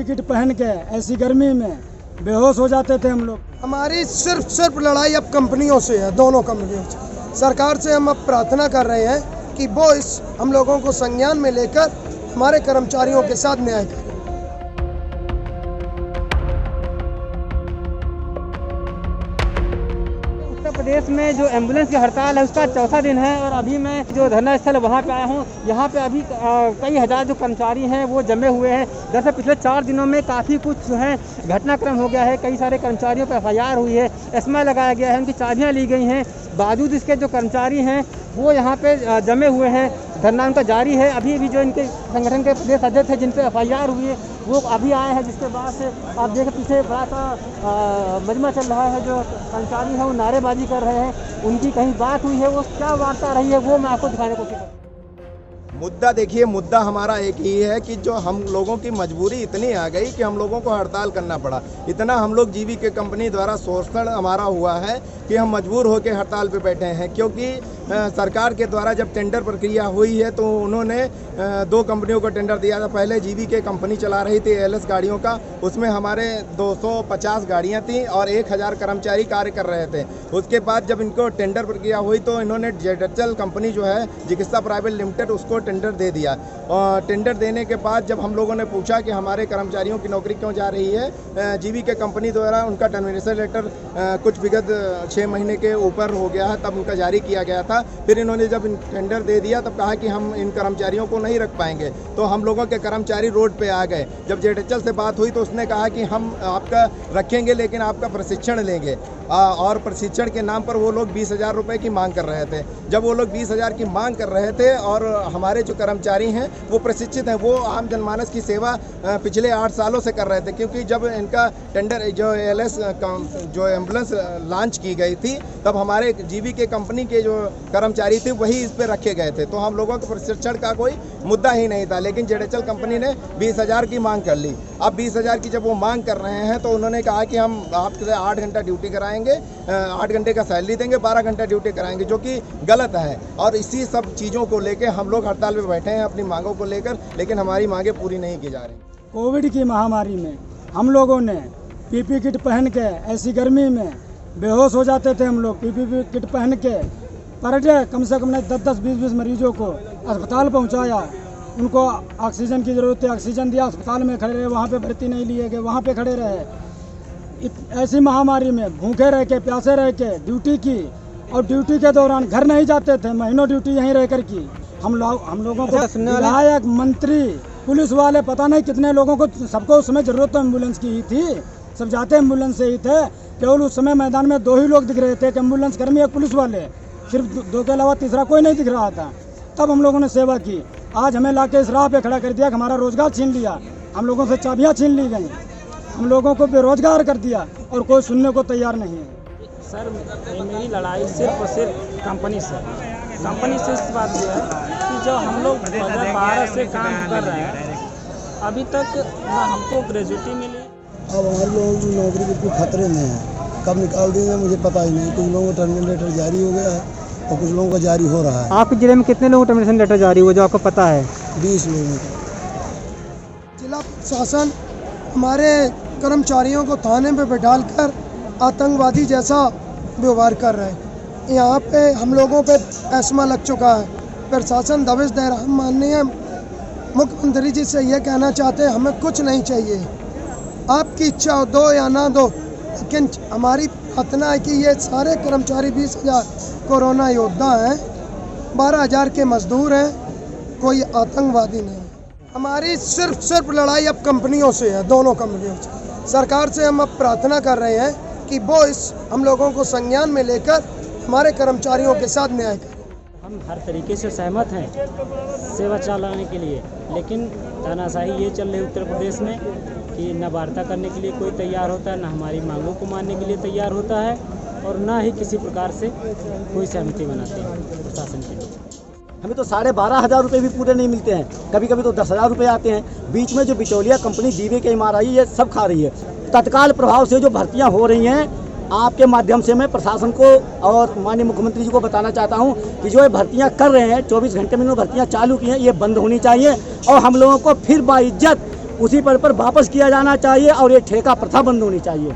PP kit पहन के ऐसी गर्मी में बेहोश हो जाते थे हम लोग। हमारी सिर्फ लड़ाई अब कंपनियों से है, दोनों कंपनियों से। सरकार से हम अब प्रार्थना कर रहे हैं कि वो इस हम लोगों को संज्ञान में लेकर हमारे कर्मचारियों के साथ न्याय करें। उत्तर प्रदेश में जो एम्बुलेंस की हड़ताल है उसका चौथा दिन है और अभी मैं जो धरना स्थल है वहाँ पे आया हूँ। यहाँ पे अभी कई हज़ार जो कर्मचारी हैं वो जमे हुए हैं। दरअसल पिछले 4 दिनों में काफ़ी कुछ जो है घटनाक्रम हो गया है। कई सारे कर्मचारियों पर FIR हुई है, एस्मा लगाया गया है, उनकी चाबियाँ ली गई हैं। बावजूद इसके जो कर्मचारी हैं वो यहाँ पे जमे हुए हैं, धरना उनका जारी है। अभी भी जो इनके संगठन के प्रदेश अध्यक्ष हैं जिन पे FIR हुई है वो अभी आए हैं, जिसके बाद से आप देखें पीछे बड़ा सा मजमा चल रहा है। जो कर्मचारी हैं वो नारेबाजी कर रहे हैं, उनकी कहीं बात हुई है, वो क्या वार्ता रही है वो मैं आपको दिखाने की कोशिश करूँगा। मुद्दा देखिए, मुद्दा हमारा एक ही है कि जो हम लोगों की मजबूरी इतनी आ गई कि हम लोगों को हड़ताल करना पड़ा। इतना हम लोग जीवीके कंपनी द्वारा शोषण हमारा हुआ है कि हम मजबूर होकर हड़ताल पे बैठे हैं। क्योंकि सरकार के द्वारा जब टेंडर प्रक्रिया हुई है तो उन्होंने 2 कंपनियों को टेंडर दिया था। पहले जीवीके कंपनी चला रही थी ALS गाड़ियों का, उसमें हमारे 250 गाड़ियाँ थीं और 1000 कर्मचारी कार्य कर रहे थे। उसके बाद जब इनको टेंडर प्रक्रिया हुई तो इन्होंने जेडएचएल कंपनी जो है चिकित्सा प्राइवेट लिमिटेड उसको टेंडर दे दिया। और टेंडर देने के बाद जब हम लोगों ने पूछा कि हमारे कर्मचारियों की नौकरी क्यों जा रही है, जीवीके कंपनी द्वारा उनका टर्मिनेशन लेटर कुछ विगत 6 महीने के ऊपर हो गया है, तब उनका जारी किया गया था। फिर इन्होंने जब टेंडर दे दिया तब कहा कि हम इन कर्मचारियों को नहीं रख पाएंगे, तो हम लोगों के कर्मचारी रोड पे आ गए। जब जेडएचएल से बात हुई तो उसने कहा कि हम आपका रखेंगे लेकिन आपका प्रशिक्षण लेंगे, और प्रशिक्षण के नाम पर वो लोग 20,000 रुपये की मांग कर रहे थे। जब वो लोग 20,000 की मांग कर रहे थे और हमारे जो कर्मचारी हैं वो प्रशिक्षित हैं, वो आम जनमानस की सेवा पिछले 8 सालों से कर रहे थे। क्योंकि जब इनका टेंडर जो ALS जो एम्बुलेंस लॉन्च की गई थी तब हमारे जीवीके कंपनी के जो कर्मचारी थे वही इस पर रखे गए थे, तो हम लोगों को प्रशिक्षण का कोई मुद्दा ही नहीं था। लेकिन जेडएचएल कंपनी ने 20,000 की मांग कर ली। अब 20,000 की जब वो मांग कर रहे हैं तो उन्होंने कहा कि हम आपसे 8 घंटा ड्यूटी कराएंगे, 8 घंटे का सैलरी देंगे, 12 घंटा ड्यूटी कराएंगे, जो कि गलत है। और इसी सब चीज़ों को लेकर हम लोग हड़ताल पे बैठे हैं अपनी मांगों को लेकर, लेकिन हमारी मांगें पूरी नहीं की जा रही। कोविड की महामारी में हम लोगों ने पीपी किट पहन के ऐसी गर्मी में बेहोश हो जाते थे। हम लोग पीपी किट पहन के पर डे कम से कम 10-10, 20-20 मरीजों को अस्पताल पहुंचाया। उनको ऑक्सीजन की ज़रूरत है, ऑक्सीजन दिया, अस्पताल में खड़े रहे, वहाँ पे भर्ती नहीं लिए गए, वहाँ पे खड़े रहे। ऐसी महामारी में भूखे रह के, प्यासे रह के ड्यूटी की, और ड्यूटी के दौरान घर नहीं जाते थे, महीनों ड्यूटी यहीं रह कर की। हम लोगों को विधायक, मंत्री, पुलिस वाले, पता नहीं कितने लोगों को, सबको उस समय ज़रूरत तो एम्बुलेंस की ही थी, सब जाते एम्बुलेंस से ही थे। केवल उस समय मैदान में 2 ही लोग दिख रहे थे, एक एम्बुलेंस कर्मी, एक पुलिस वाले, सिर्फ 2 के अलावा तीसरा कोई नहीं दिख रहा था। तब हम लोगों ने सेवा की। आज हमें लाके इस राह पे खड़ा कर दिया, हमारा रोजगार छीन लिया, हम लोगों से चाबियां छीन ली गई, हम लोगों को बेरोजगार कर दिया और कोई सुनने को तैयार नहीं है। सर, मेरी लड़ाई सिर्फ और सिर्फ कंपनी से इस बात की है कि जो हम लोग 2012 से काम कर रहे हैं, अभी तक ना हमको ग्रेजुएटी मिली। अब हमारे लोगों की नौकरी बिल्कुल खतरे में है, कब निकाल देंगे मुझे पता ही नहीं। कुछ लोगों को टर्मिनेशन लेटर जारी हो गया है और कुछ लोगों का जारी हो रहा है। आपके जिले में कितने लोगों को टर्मिनेशन लेटर जारी हुआ जो आपको पता है? 20 लोगों को। जिला प्रशासन हमारे कर्मचारियों को थाने पे बैठालकर आतंकवादी जैसा व्यवहार कर रहे हैं। यहाँ पे हम लोगों पे एस्मा लग चुका है। प्रशासन दबिश दे रहा। हम माननीय मुख्यमंत्री जी से ये कहना चाहते हैं, हमें कुछ नहीं चाहिए, आपकी इच्छा हो दो या ना दो, लेकिन हमारी प्रार्थना है कि ये सारे कर्मचारी 20,000 कोरोना योद्धा हैं, 12,000 के मजदूर हैं, कोई आतंकवादी नहीं। हमारी सिर्फ लड़ाई अब कंपनियों से है, दोनों कंपनियों से। सरकार से हम अब प्रार्थना कर रहे हैं कि वो इस हम लोगों को संज्ञान में लेकर हमारे कर्मचारियों के साथ न्याय करें। हम हर तरीके से सहमत हैं सेवा चलाने के लिए, लेकिन तानाशाही ये चल रही उत्तर प्रदेश में कि न वार्ता करने के लिए कोई तैयार होता है, न हमारी मांगों को मानने के लिए तैयार होता है, और न ही किसी प्रकार से कोई सहमति बनाते हैं प्रशासन के लिए। हमें तो 12,500 रुपये भी पूरे नहीं मिलते हैं, कभी कभी तो 10,000 रुपये आते हैं। बीच में जो बिचौलिया कंपनी जीवीके MRI ये सब खा रही है। तत्काल प्रभाव से जो भर्तियां हो रही हैं, आपके माध्यम से मैं प्रशासन को और माननीय मुख्यमंत्री जी को बताना चाहता हूं कि जो ये भर्तियां कर रहे हैं 24 घंटे में भर्तियां चालू की हैं, ये बंद होनी चाहिए और हम लोगों को फिर बाइज्जत उसी पद पर वापस किया जाना चाहिए और ये ठेका प्रथा बंद होनी चाहिए।